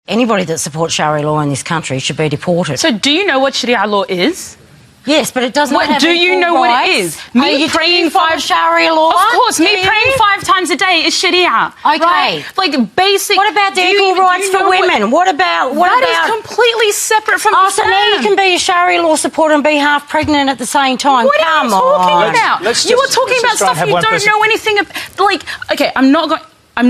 Anybody that supports Sharia law in this country should be deported. So do you know what Sharia law is? Yes, but it doesn't have do you know rights. What it is? Me praying Sharia law? Of course, me praying 5 times a day is Sharia. Okay. Right? Like basic... What about the equal rights for women? What about... That is completely separate from Islam. So now you can be a Sharia law supporter and be half pregnant at the same time. What are you talking about? You are talking about stuff you don't know anything about. Like, okay, I'm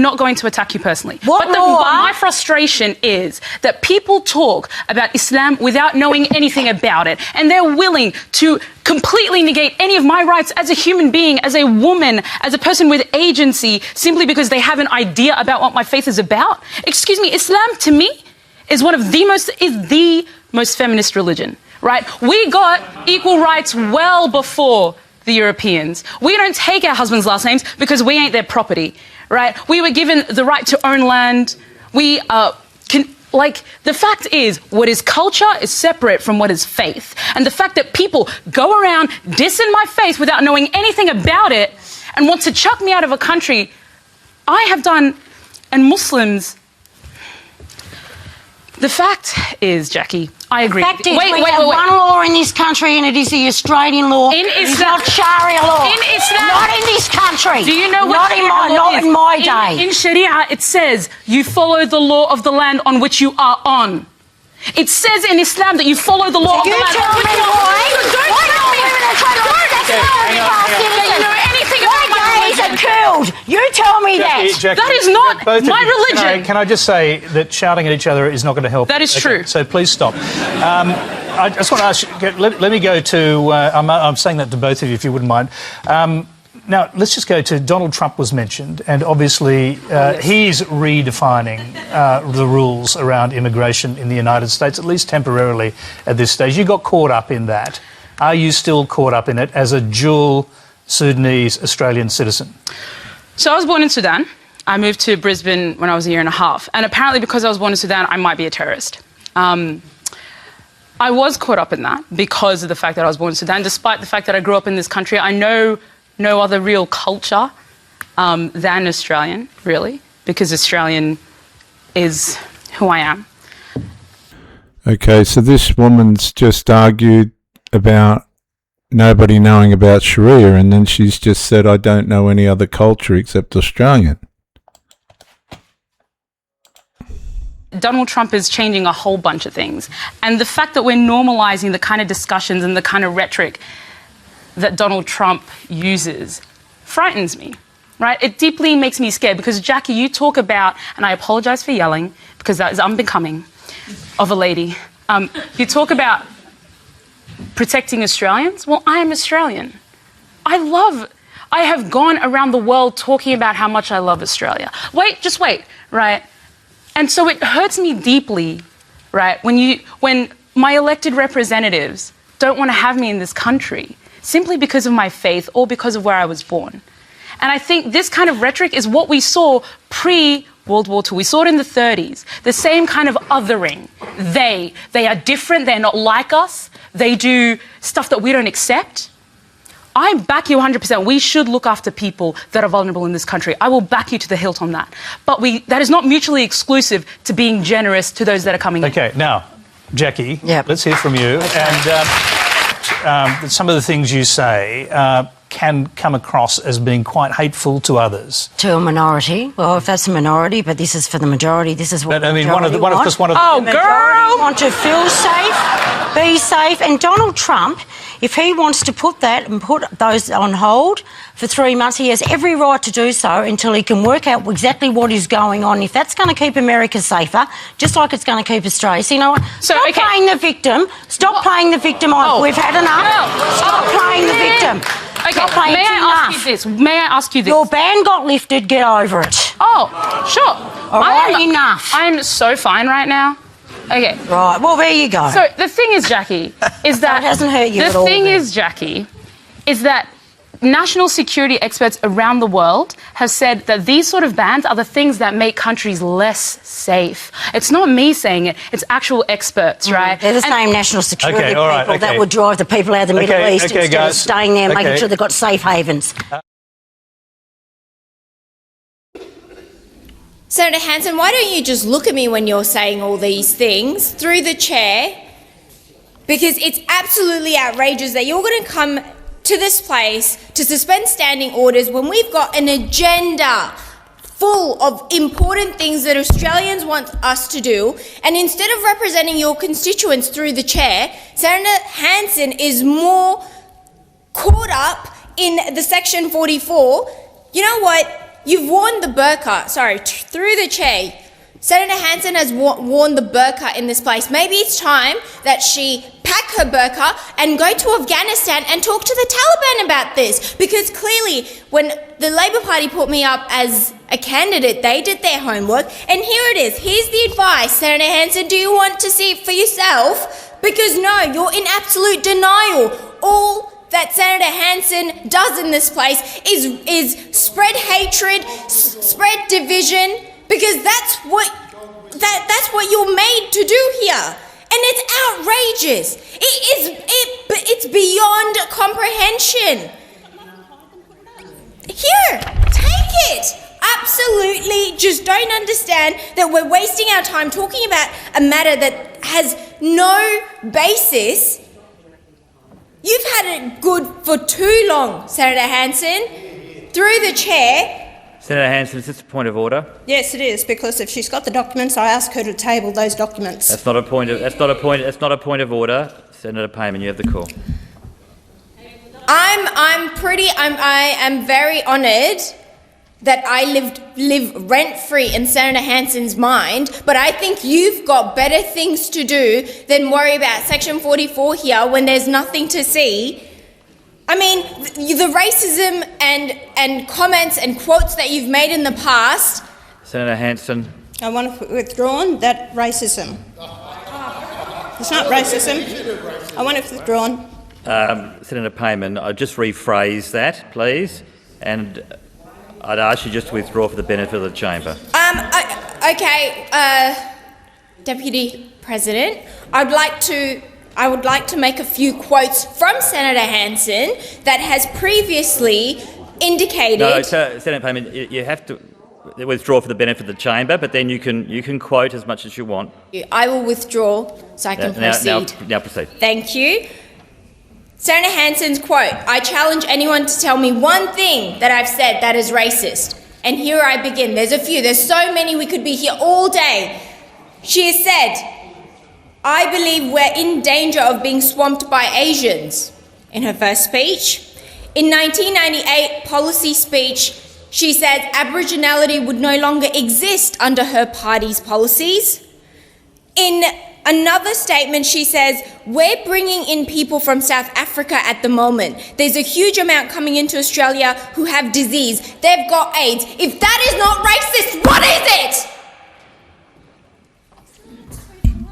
not going to attack you personally. But my frustration is that people talk about Islam without knowing anything about it, and they're willing to completely negate any of my rights as a human being, as a woman, as a person with agency, simply because they have an idea about what my faith is about. Excuse me, Islam to me is the most feminist religion, right? We got equal rights well before the Europeans. We don't take our husbands' last names because we ain't their property. Right? We were given the right to own land. We the fact is, what is culture is separate from what is faith. And the fact that people go around dissing my faith without knowing anything about it and want to chuck me out of a country I have done, and Muslims... The fact is, Jackie, I agree. The fact is, we have one law in this country, and it is the Australian law. It's not Sharia law. In Islam, not in this country. Do you know what not in my day. In Sharia, it says you follow the law of the land on which you are on. It says in Islam that you follow the law of the land on which you are on. You tell me that. Jackie, that is not my religion. Can I just say that shouting at each other is not going to help? That is true. So please stop. I just want to ask you, let me go to... I'm saying that to both of you, if you wouldn't mind. Now, let's just go to Donald Trump was mentioned, and obviously he's redefining the rules around immigration in the United States, at least temporarily at this stage. You got caught up in that. Are you still caught up in it as a dual Sudanese Australian citizen? So I was born in Sudan. I moved to Brisbane when I was a year and a half. And apparently because I was born in Sudan, I might be a terrorist. I was caught up in that because of the fact that I was born in Sudan. Despite the fact that I grew up in this country, I know no other real culture than Australian, really, because Australian is who I am. Okay, so this woman's just argued about nobody knowing about Sharia, and then she's just said, I don't know any other culture except Australian. Donald Trump is changing a whole bunch of things. And the fact that we're normalising the kind of discussions and the kind of rhetoric that Donald Trump uses frightens me, right? It deeply makes me scared because, Jackie, you talk about, and I apologise for yelling because that is unbecoming of a lady. You talk about protecting Australians. Well, I am Australian. I have gone around the world talking about how much I love Australia. Just wait, right? And so it hurts me deeply, right, when my elected representatives don't want to have me in this country simply because of my faith or because of where I was born. And I think this kind of rhetoric is what we saw pre-World War II. We saw it in the 30s, the same kind of othering. They are different, they're not like us, they do stuff that we don't accept. I back you 100%. We should look after people that are vulnerable in this country. I will back you to the hilt on that. But that is not mutually exclusive to being generous to those that are coming in. Okay, now, Jackie, let's hear from you. Okay. And some of the things you say can come across as being quite hateful to others. To a minority. Well, if that's a minority, but this is for the majority. This is what the majority want. Oh, girl! Want to feel safe, be safe. And Donald Trump, if he wants to put that and put those on hold for 3 months, he has every right to do so until he can work out exactly what is going on. If that's going to keep America safer, just like it's going to keep Australia. So you know what? Stop playing the victim. Stop playing the victim. We've had enough. Stop playing the victim. Okay, may I ask you this? Your ban got lifted, get over it. Oh, sure. All right, enough. I am so fine right now. Okay. Right, well, there you go. So the thing is, Jackie, is that... It hasn't hurt you at all. The thing is, Jackie, is that national security experts around the world have said that these sort of bans are the things that make countries less safe. It's not me saying it, it's actual experts, right? They're the same national security people that would drive the people out of the Middle East instead of staying there making sure they've got safe havens. Senator Hanson, why don't you just look at me when you're saying all these things through the chair? Because it's absolutely outrageous that you're going to come to this place to suspend standing orders when we've got an agenda full of important things that Australians want us to do, and instead of representing your constituents through the chair, Senator Hanson is more caught up in the Section 44. You know what? You've worn the burqa, through the chair. Senator Hanson has worn the burqa in this place. Maybe it's time that she pack her burqa and go to Afghanistan and talk to the Taliban about this. Because clearly, when the Labor Party put me up as a candidate, they did their homework. And here it is. Here's the advice, Senator Hanson. Do you want to see it for yourself? Because no, you're in absolute denial. All that Senator Hanson does in this place is spread hatred, spread division, because that's what you're made to do here. And it's outrageous. It's beyond comprehension. Here, take it. Absolutely just don't understand that we're wasting our time talking about a matter that has no basis. You've had it good for too long, Senator Hanson. Through the chair. Senator Hanson, is this a point of order? Yes, it is, because if she's got the documents, I ask her to table those documents. That's not a point of order. Senator Payman, you have the call. I am very honoured that I live rent-free in Senator Hanson's mind, but I think you've got better things to do than worry about Section 44 here when there's nothing to see. I mean, the racism and comments and quotes that you've made in the past. Senator Hanson. I want to withdraw that racism. It's not racism. I want it withdrawn. Senator Payman, I'll just rephrase that, please, and I'd ask you just to withdraw for the benefit of the chamber. Deputy President, I would like to make a few quotes from Senator Hanson that has previously indicated. No, Senator Payman, you have to withdraw for the benefit of the chamber, but then you can quote as much as you want. I will withdraw so I can proceed. Now proceed. Thank you. Senator Hanson's quote, "I challenge anyone to tell me one thing that I've said that is racist." And here I begin. There's a few. There's so many, we could be here all day. She has said, "I believe we're in danger of being swamped by Asians," in her first speech. In 1998 policy speech, she said Aboriginality would no longer exist under her party's policies. In another statement, she says, "We're bringing in people from South Africa at the moment. There's a huge amount coming into Australia who have disease. They've got AIDS. If that is not racist, what is it?"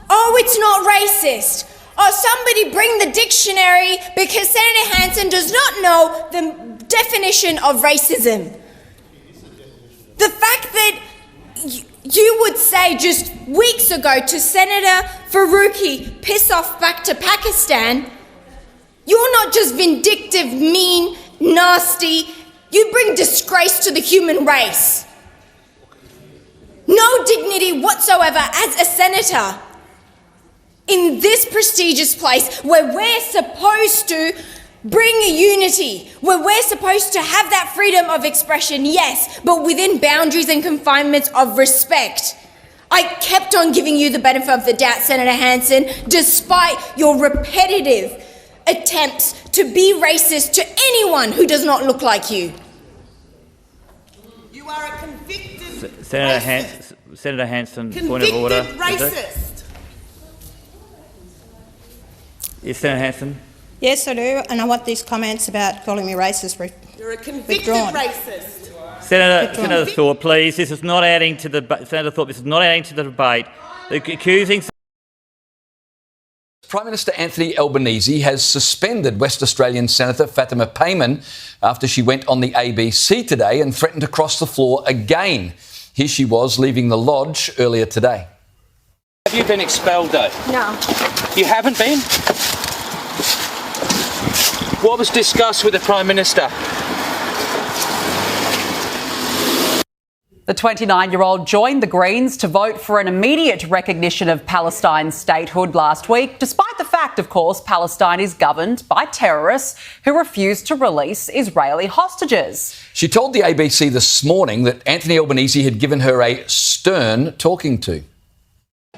Oh, it's not racist. Oh, somebody bring the dictionary, because Senator Hanson does not know the definition of racism. The fact that you would say just weeks ago to Senator Faruqi, "Piss off back to Pakistan," you're not just vindictive, mean, nasty, you bring disgrace to the human race. No dignity whatsoever as a senator in this prestigious place where we're supposed to bring a unity, where we're supposed to have that freedom of expression, yes, but within boundaries and confinements of respect. I kept on giving you the benefit of the doubt, Senator Hanson, despite your repetitive attempts to be racist to anyone who does not look like you. You are a convicted Senator Hanson, point of order. Racist. Yes, Senator Hanson. Yes, I do, and I want these comments about calling me racist You're a convicted withdrawn. racist. Senator Thorpe, please. This is not adding to the Senator Thorpe. This is not adding to the debate. Accusing. Prime Minister Anthony Albanese has suspended West Australian Senator Fatima Payman after she went on the ABC today and threatened to cross the floor again. Here she was leaving the lodge earlier today. Have you been expelled, though? No. You haven't been? What was discussed with the Prime Minister? The 29-year-old joined the Greens to vote for an immediate recognition of Palestine's statehood last week, despite the fact, of course, Palestine is governed by terrorists who refuse to release Israeli hostages. She told the ABC this morning that Anthony Albanese had given her a stern talking to.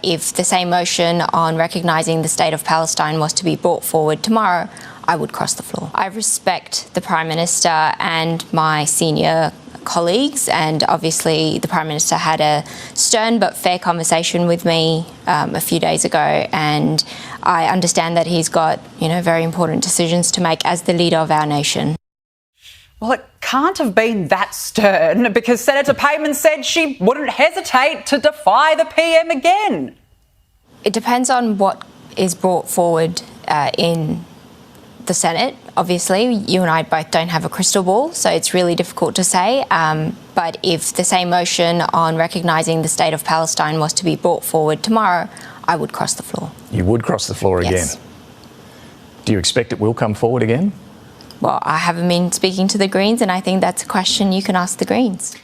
If the same motion on recognising the state of Palestine was to be brought forward tomorrow, I would cross the floor. I respect the Prime Minister and my senior colleagues, and obviously the Prime Minister had a stern but fair conversation with me a few days ago, and I understand that he's got, very important decisions to make as the leader of our nation. Well, it can't have been that stern, because Senator Payman said she wouldn't hesitate to defy the PM again. It depends on what is brought forward in the Senate. Obviously, you and I both don't have a crystal ball, so it's really difficult to say. But if the same motion on recognising the state of Palestine was to be brought forward tomorrow, I would cross the floor. You would cross the floor Yes. again? Do you expect it will come forward again? Well, I haven't been speaking to the Greens, and I think that's a question you can ask the Greens.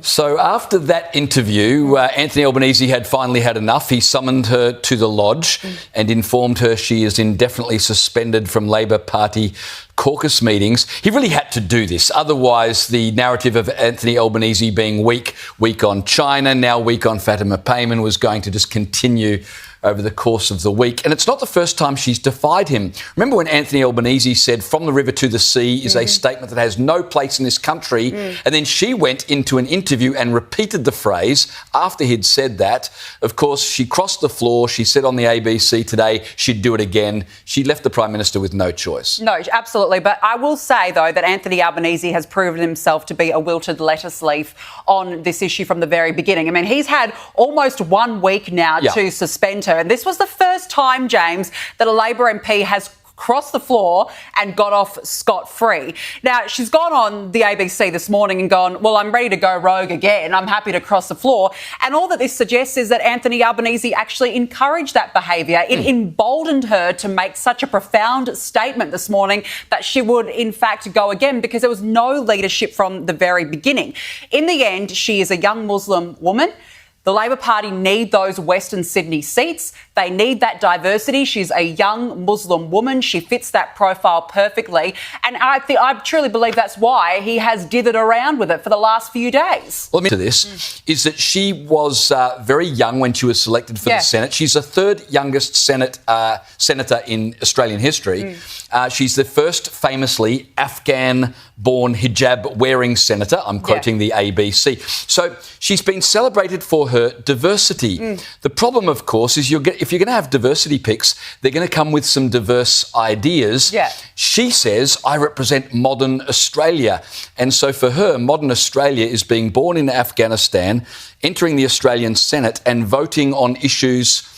So after that interview, Anthony Albanese had finally had enough. He summoned her to the lodge and informed her she is indefinitely suspended from Labor Party caucus meetings. He really had to do this. Otherwise, the narrative of Anthony Albanese being weak on China, now weak on Fatima Payman, was going to just continue over the course of the week. And it's not the first time she's defied him. Remember when Anthony Albanese said, "From the river to the sea" is a statement that has no place in this country. And then she went into an interview and repeated the phrase after he'd said that. Of course, she crossed the floor. She said on the ABC today she'd do it again. She left the Prime Minister with no choice. No, absolutely. But I will say, though, that Anthony Albanese has proven himself to be a wilted lettuce leaf on this issue from the very beginning. I mean, he's had almost 1 week now to suspend her. And this was the first time, James, that a Labor MP has crossed the floor and got off scot-free. Now, she's gone on the ABC this morning and gone, well, I'm ready to go rogue again. I'm happy to cross the floor. And all that this suggests is that Anthony Albanese actually encouraged that behaviour. It emboldened her to make such a profound statement this morning that she would, in fact, go again, because there was no leadership from the very beginning. In the end, she is a young Muslim woman. The Labor Party need those Western Sydney seats. They need that diversity. She's a young Muslim woman. She fits that profile perfectly. And I truly believe that's why he has dithered around with it for the last few days. Well, to this is that she was very young when she was selected for the Senate. She's the third youngest senator in Australian history. She's the first famously Afghan-born hijab-wearing senator. I'm quoting the ABC. So she's been celebrated for her diversity. The problem, of course, is if you're going to have diversity picks, they're going to come with some diverse ideas. She says, I represent modern Australia. And so for her, modern Australia is being born in Afghanistan, entering the Australian Senate and voting on issues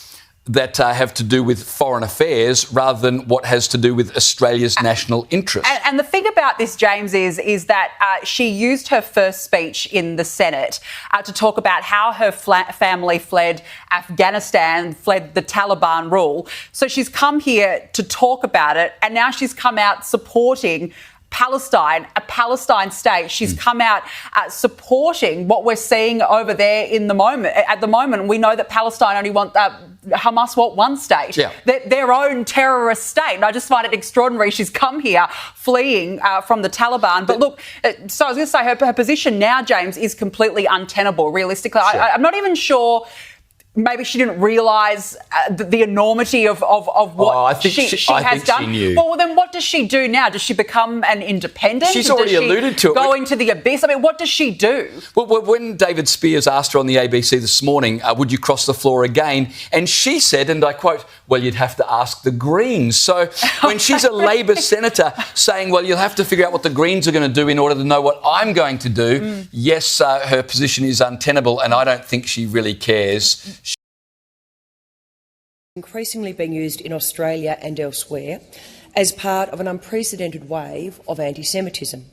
that have to do with foreign affairs rather than what has to do with Australia's national interest. And the thing about this, James, is that she used her first speech in the Senate to talk about how her family fled Afghanistan, fled the Taliban rule. So she's come here to talk about it, and now she's come out supporting Palestine, a Palestine state. She's come out supporting what we're seeing over there in the moment. At the moment, we know that Palestine only want Hamas want one state, their own terrorist state. And I just find it extraordinary. She's come here fleeing from the Taliban. But look, so I was going to say her position now, James, is completely untenable, realistically. I'm not even sure. Maybe she didn't realise the enormity of what she has done. She knew. Well, then what does she do now? Does she become an independent? She's already alluded to it. Go into the abyss? I mean, what does she do? Well, when David Spears asked her on the ABC this morning, would you cross the floor again? And she said, and I quote, well, you'd have to ask the Greens. So when she's a Labor senator saying, well, you'll have to figure out what the Greens are going to do in order to know what I'm going to do, yes, her position is untenable, and I don't think she really cares. Increasingly being used in Australia and elsewhere as part of an unprecedented wave of anti-Semitism.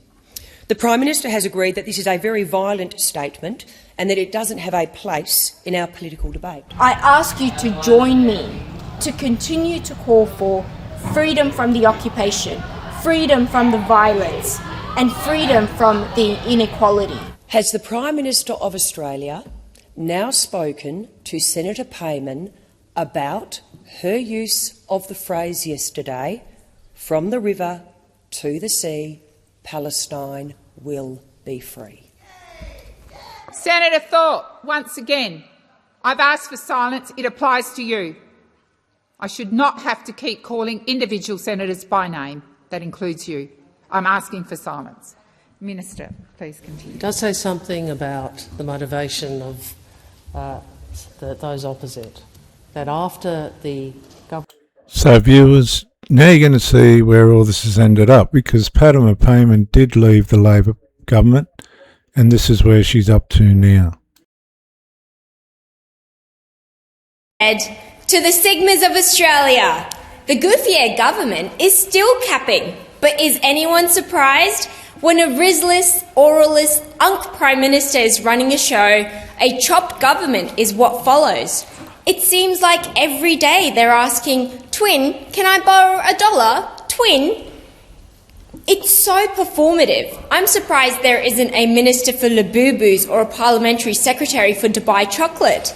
The Prime Minister has agreed that this is a very violent statement and that it doesn't have a place in our political debate. I ask you to join me to continue to call for freedom from the occupation, freedom from the violence, and freedom from the inequality. Has the Prime Minister of Australia now spoken to Senator Payman about her use of the phrase yesterday, "From the river to the sea, Palestine will be free"? Senator Thorpe, once again, I've asked for silence. It applies to you. I should not have to keep calling individual senators by name. That includes you. I'm asking for silence. Minister, please continue. It does say something about the motivation of those opposite, that after the government... So viewers, now you're going to see where all this has ended up, because Fatima Payman did leave the Labor government, and this is where she's up to now. To the stigmas of Australia. The Goodyear government is still capping, but is anyone surprised? When a risless, oralist, Prime Minister is running a show, a chopped government is what follows. It seems like every day they're asking, "Twin, can I borrow $1? Twin?" It's so performative. I'm surprised there isn't a Minister for Labubu's or a Parliamentary Secretary for Dubai Chocolate.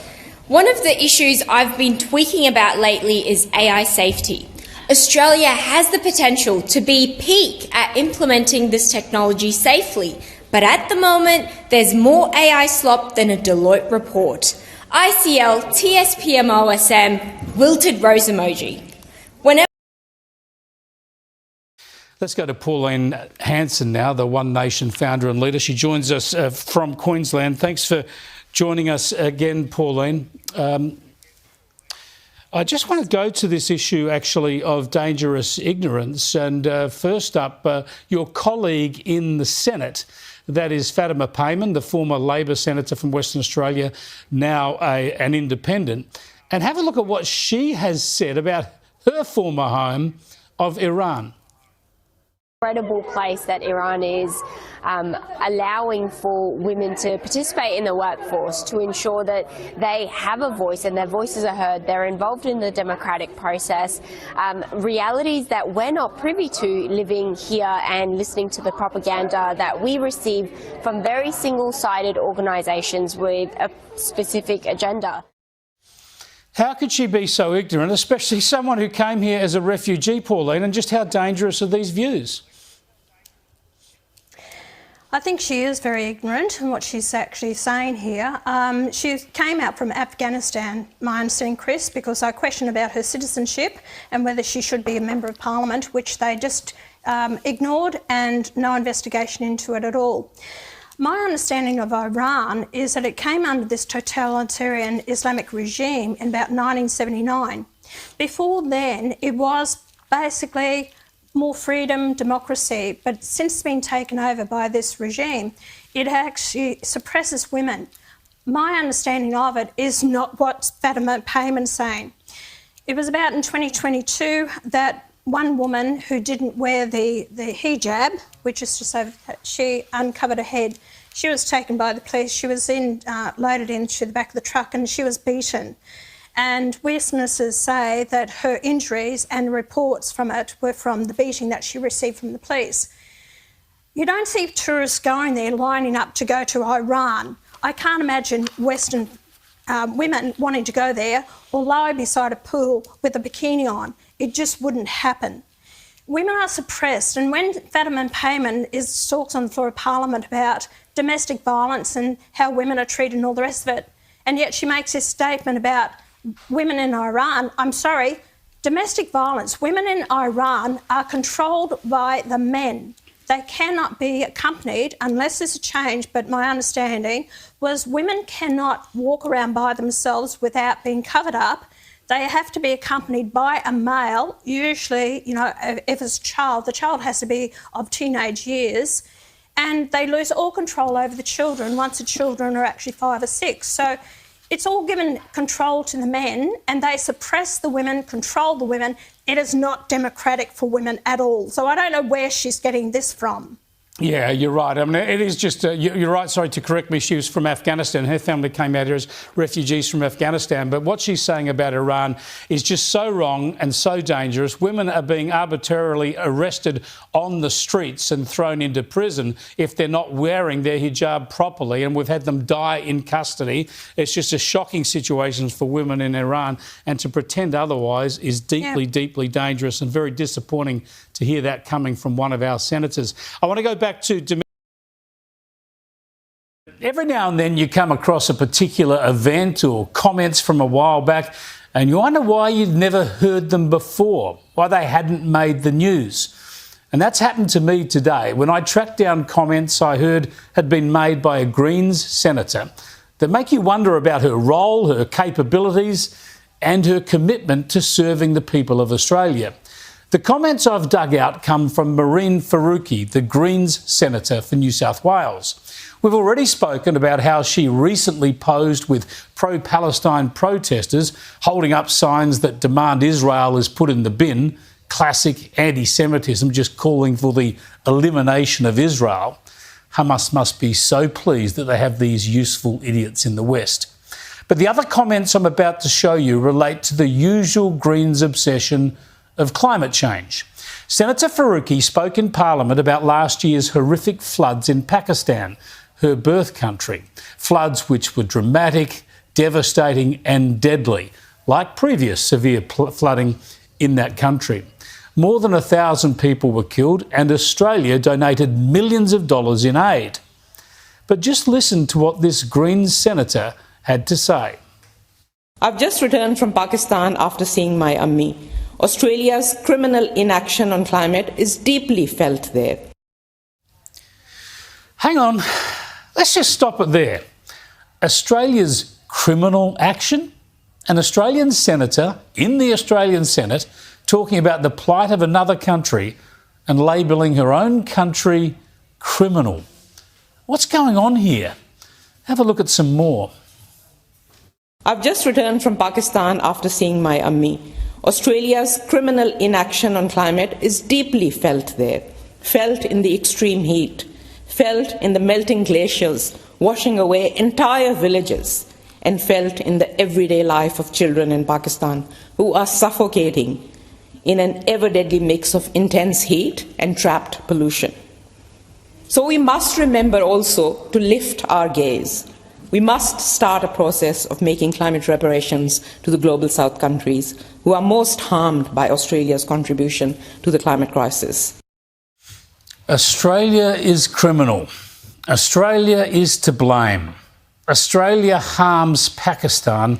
One of the issues I've been tweaking about lately is AI safety. Australia has the potential to be peak at implementing this technology safely, but at the moment, there's more AI slop than a Deloitte report. ICL, TSPMOSM, wilted rose emoji. Let's go to Pauline Hanson now, the One Nation founder and leader. She joins us from Queensland. Thanks for joining us again, Pauline. I just want to go to this issue, actually, of dangerous ignorance. And first up, your colleague in the Senate, that is Fatima Payman, the former Labor senator from Western Australia, now an independent. And have a look at what she has said about her former home of Iran. Incredible place that Iran is, allowing for women to participate in the workforce, to ensure that they have a voice and their voices are heard, they're involved in the democratic process, realities that we're not privy to living here and listening to the propaganda that we receive from very single-sided organisations with a specific agenda. How could she be so ignorant, especially someone who came here as a refugee, Pauline, and just how dangerous are these views? I think she is very ignorant in what she's actually saying here. She came out from Afghanistan, my understanding, Chris, because I questioned about her citizenship and whether she should be a member of parliament, which they just ignored, and no investigation into it at all. My understanding of Iran is that it came under this totalitarian Islamic regime in about 1979. Before then, it was basically more freedom, democracy, but since it's been taken over by this regime, it actually suppresses women. My understanding of it is not what Fatima Payman's saying. It was about in 2022 that one woman who didn't wear the hijab, which is just so she uncovered her head, she was taken by the police. She was loaded into the back of the truck and she was beaten. And witnesses say that her injuries and reports from it were from the beating that she received from the police. You don't see tourists going there lining up to go to Iran. I can't imagine Western women wanting to go there or lie beside a pool with a bikini on. It just wouldn't happen. Women are suppressed, and when Fatima Payman talks on the floor of Parliament about domestic violence and how women are treated and all the rest of it, and yet she makes this statement about women in Iran, I'm sorry, domestic violence, women in Iran are controlled by the men. They cannot be accompanied unless there's a change, but my understanding was women cannot walk around by themselves without being covered up. They have to be accompanied by a male, usually, you know, if it's a child, the child has to be of teenage years, and they lose all control over the children once the children are actually 5 or 6. So it's all given control to the men, and they suppress the women, control the women. It is not democratic for women at all. So I don't know where she's getting this from. Yeah, you're right. I mean, it is just, you're right, sorry to correct me, she was from Afghanistan. Her family came out here as refugees from Afghanistan. But what she's saying about Iran is just so wrong and so dangerous. Women are being arbitrarily arrested on the streets and thrown into prison if they're not wearing their hijab properly, and we've had them die in custody. It's just a shocking situation for women in Iran, and to pretend otherwise is deeply, deeply dangerous and very disappointing to hear that coming from one of our senators. I want to go back to every now and then you come across a particular event or comments from a while back and you wonder why you'd never heard them before, why they hadn't made the news. And that's happened to me today when I tracked down comments I heard had been made by a Greens senator that make you wonder about her role, her capabilities and her commitment to serving the people of Australia. The comments I've dug out come from Mehreen Faruqi, the Greens senator for New South Wales. We've already spoken about how she recently posed with pro-Palestine protesters holding up signs that demand Israel is put in the bin, classic anti-Semitism, just calling for the elimination of Israel. Hamas must be so pleased that they have these useful idiots in the West. But the other comments I'm about to show you relate to the usual Greens obsession of climate change. Senator Faruqi spoke in Parliament about last year's horrific floods in Pakistan, her birth country. Floods which were dramatic, devastating and deadly, like previous severe flooding in that country. More than 1,000 people were killed and Australia donated millions of dollars in aid. But just listen to what this Greens senator had to say. I've just returned from Pakistan after seeing my Ammi. Australia's criminal inaction on climate is deeply felt there. Hang on, let's just stop it there. Australia's criminal action? An Australian senator in the Australian Senate talking about the plight of another country and labelling her own country criminal. What's going on here? Have a look at some more. I've just returned from Pakistan after seeing my Ammi. Australia's criminal inaction on climate is deeply felt there, felt in the extreme heat, felt in the melting glaciers washing away entire villages, and felt in the everyday life of children in Pakistan who are suffocating in an ever-deadly mix of intense heat and trapped pollution. So we must remember also to lift our gaze. We must start a process of making climate reparations to the global south countries who are most harmed by Australia's contribution to the climate crisis. Australia is criminal. Australia is to blame. Australia harms Pakistan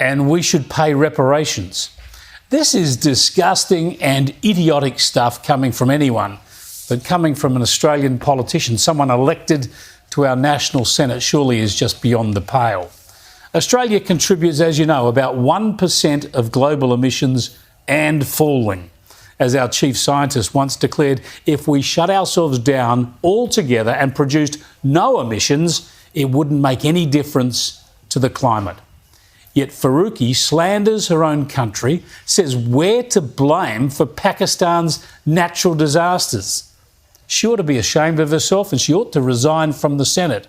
and we should pay reparations. This is disgusting and idiotic stuff coming from anyone, but coming from an Australian politician, someone elected to our National Senate, surely is just beyond the pale. Australia contributes, as you know, about 1% of global emissions and falling. As our chief scientist once declared, if we shut ourselves down altogether and produced no emissions, it wouldn't make any difference to the climate. Yet Faruqi slanders her own country, says we're to blame for Pakistan's natural disasters. She ought to be ashamed of herself and she ought to resign from the Senate.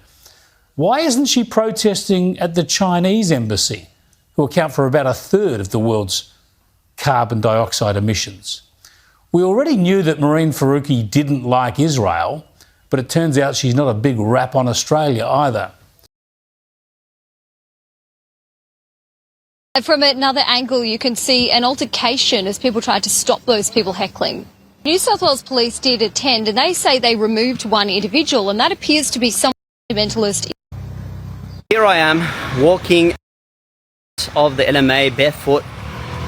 Why isn't she protesting at the Chinese embassy, who account for about 1/3 of the world's carbon dioxide emissions? We already knew that Mehreen Faruqi didn't like Israel, but it turns out she's not a big rap on Australia either. From another angle, you can see an altercation as people tried to stop those people heckling. New South Wales Police did attend and they say they removed one individual and that appears to be some fundamentalist. Here I am walking of the LMA barefoot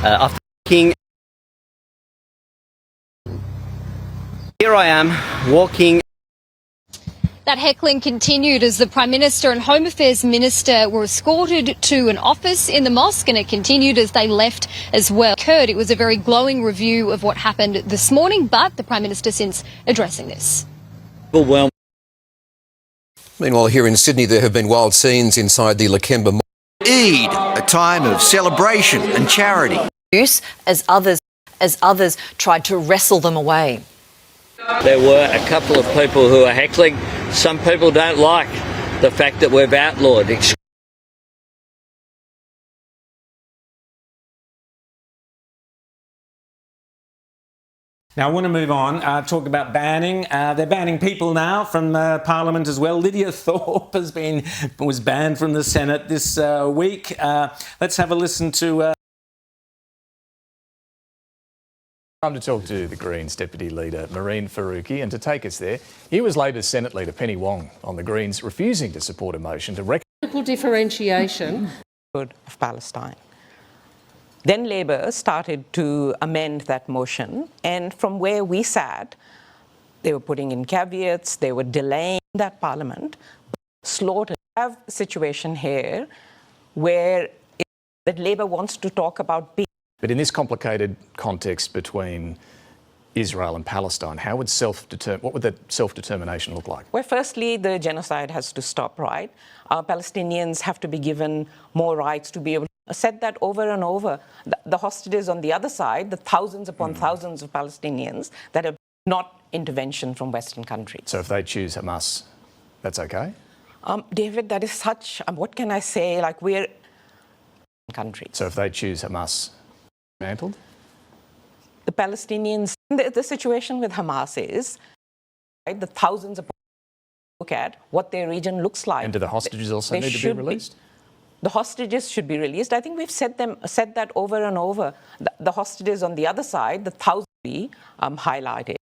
after walking. Here I am walking. That heckling continued as the Prime Minister and Home Affairs Minister were escorted to an office in the mosque, and it continued as they left as well. It was a very glowing review of what happened this morning, but the Prime Minister since addressing this. Meanwhile, here in Sydney, there have been wild scenes inside the Lakemba Mosque. Eid, a time of celebration and charity. As others tried to wrestle them away. There were a couple of people who are heckling. Some people don't like the fact that we've outlawed. Now, I want to move on, talk about banning. They're banning people now from Parliament as well. Lydia Thorpe was banned from the Senate this week. Let's have a listen to... Time to talk to the Greens Deputy Leader, Mehreen Faruqi, and to take us there, here was Labor's Senate Leader Penny Wong on the Greens refusing to support a motion to recognise differentiation of Palestine. Then Labor started to amend that motion, and from where we sat, they were putting in caveats, they were delaying that Parliament. Slaughter. We have a situation here where that Labor wants to talk about peace. But in this complicated context between Israel and Palestine, how would what would that self-determination look like? Well, firstly, the genocide has to stop, right? Palestinians have to be given more rights to be able to said that over and over. The hostages on the other side, the thousands upon thousands of Palestinians that are not intervention from Western countries. So if they choose Hamas, that's okay? David, that is such, what can I say, like we're countries. So if they choose Hamas, dismantled? The Palestinians, the situation with Hamas is, right, the thousands of look at what their region looks like. And do the hostages also need to be released? The hostages should be released. I think we've said that over and over. The hostages on the other side, the thousands be highlighted.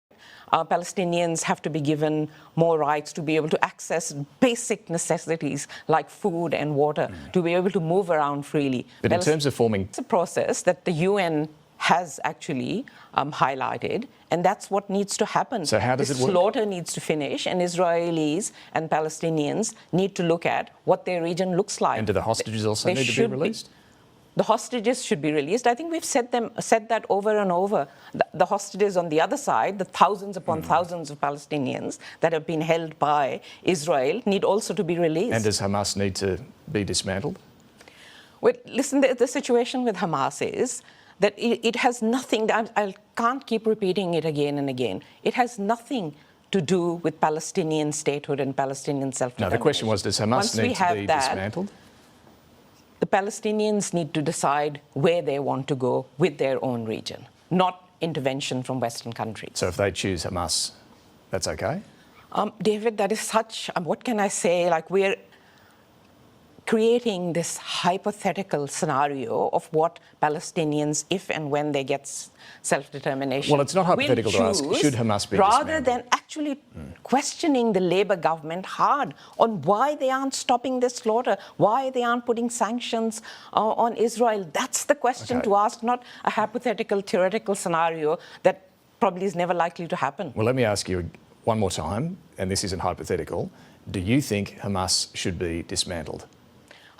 Palestinians have to be given more rights to be able to access basic necessities like food and water, to be able to move around freely. But in terms of forming... It's a process that the UN has actually highlighted, and that's what needs to happen. So how does it work? Slaughter needs to finish, and Israelis and Palestinians need to look at what their region looks like. And do the hostages also need to be released? The hostages should be released. I think we've said that over and over. The hostages on the other side, the thousands upon thousands of Palestinians that have been held by Israel, need also to be released. And does Hamas need to be dismantled? Well, listen, the situation with Hamas is that it has nothing, I can't keep repeating it again and again. It has nothing to do with Palestinian statehood and Palestinian self-determination. No, the question was, does Hamas need to be dismantled? The Palestinians need to decide where they want to go with their own region, not intervention from Western countries. So if they choose Hamas, that's okay? David, that is such, what can I say, like we're creating this hypothetical scenario of what Palestinians, if and when they get self-determination, well, it's not hypothetical to ask, should Hamas be rather than actually questioning the Labour government hard on why they aren't stopping this slaughter, why they aren't putting sanctions on Israel. That's the question to ask, not a hypothetical, theoretical scenario that probably is never likely to happen. Well, let me ask you one more time, and this isn't hypothetical. Do you think Hamas should be dismantled?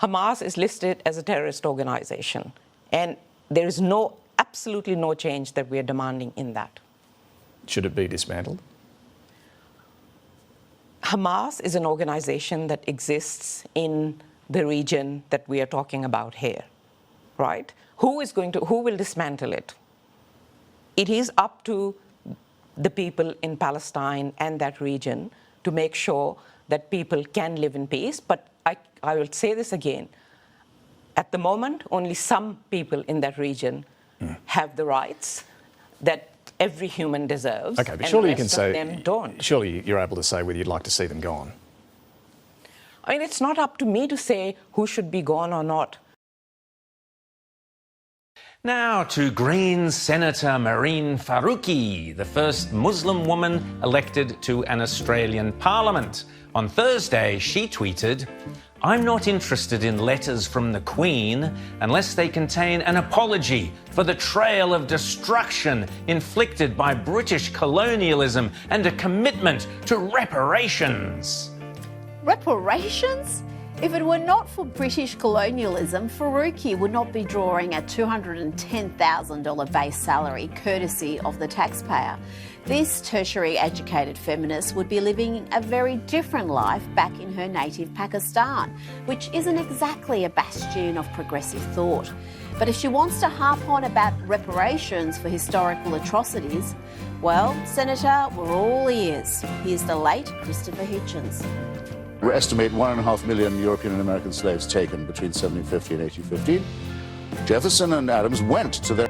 Hamas is listed as a terrorist organization, and there is absolutely no change that we are demanding in that. Should it be dismantled? Hamas is an organization that exists in the region that we are talking about here, right? Who will dismantle it? It is up to the people in Palestine and that region to make sure that people can live in peace, but I will say this again. At the moment, only some people in that region have the rights that every human deserves. Okay, but surely you can say, them don't. Surely you're able to say whether you'd like to see them gone. I mean, it's not up to me to say who should be gone or not. Now to Greens Senator Mehreen Faruqi, the first Muslim woman elected to an Australian parliament. On Thursday, she tweeted, "I'm not interested in letters from the Queen unless they contain an apology for the trail of destruction inflicted by British colonialism and a commitment to reparations." Reparations? If it were not for British colonialism, Faruqi would not be drawing a $210,000 base salary courtesy of the taxpayer. This tertiary educated feminist would be living a very different life back in her native Pakistan, which isn't exactly a bastion of progressive thought. But if she wants to harp on about reparations for historical atrocities, well, Senator, we're all ears. Here's the late Christopher Hitchens. We estimate 1.5 million European and American slaves taken between 1750 and 1815. Jefferson and Adams went to their